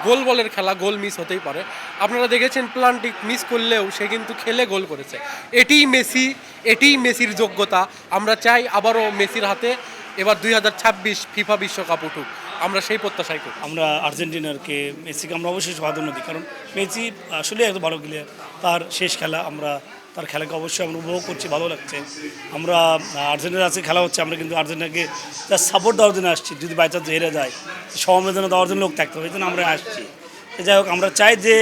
গোল বলের খেলা, goal miss হতেই পারে। আপনারা দেখেছেন প্লান্টিক মিস করলেও সে কিন্তু খেলে গোল করেছে। এটিই মেসির যোগ্যতা। আমরা চাই আবারও মেসির হাতে এবার 2026 ফিফা বিশ্বকাপ উঠুক, আমরা সেই প্রত্যাশাই করি। আমরা আর্জেন্টিনারকে মেসিকে আমরা অবশ্যই প্রাধান্য দিই, কারণ মেসি আসলে এত ভালো প্লেয়ার। তার শেষ খেলা, আমরা তার খেলাকে অবশ্যই আমরা উপভোগ করছি, ভালো লাগছে। আমরা আর্জেন্টিনার আজকে খেলা হচ্ছে, আমরা কিন্তু আর্জেন্টিনাকে তার সাপোর্ট দেওয়ার জন্য আসছি। যদি বাই চান্স হেরে যায়, সমবেদনা দেওয়ার জন্য লোক থাকতে হবে, এই জন্য আমরা আসছি। যাই হোক, আমরা চাই যে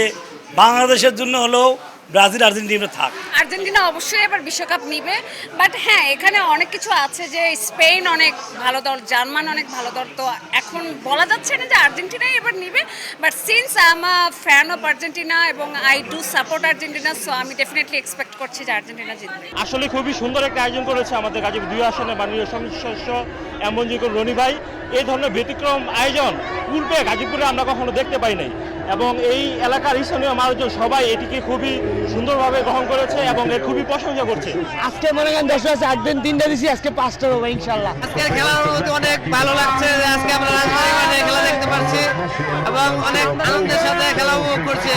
বাংলাদেশের জন্য হলেও ব্রাজিল আর্জেন্টিনা থাক। আর্জেন্টিনা অবশ্যই এবার বিশ্বকাপ নিবে, বাট হ্যাঁ এখানে অনেক কিছু আছে, যে স্পেন অনেক ভালো দল, জার্মান অনেক ভালো দল, তো এখন বলা যাচ্ছে না যে আর্জেন্টিনাই এবার নিবে। But since I am a fan of Argentina এবং I do support Argentina, so আমি ডেফিনেটলি এক্সপেক্ট করছি যে আর্জেন্টিনা জিতবে। আসলে খুবই সুন্দর একটা আয়োজন করেছে আমাদের গাজীপুর 2 আসনের মাননীয় সংসদ সদস্য এমনজিকর রনি ভাই। এই ধরনের ব্যতিক্রম আয়োজন পূর্বে গাজীপুরে আমরা কখনো দেখতে পাই নাই, এবং এই এলাকার স্থানীয় মানুষজন সবাই এটিকে খুবই সুন্দরভাবে গ্রহণ করেছে এবং এর খুবই প্রশংসা করছে। আজকে মনে করেন 10 আছে, একদিন 3টা দিছি, আজকে 5টা হবে ইনশাআল্লাহ। আজকের খেলার মধ্যে অনেক ভালো লাগছে যে আজকে আমরা রাজবাড়ী মাঠে খেলা দেখতে পাচ্ছি এবং অনেক আনন্দের সাথে খেলা উপভোগ করছি।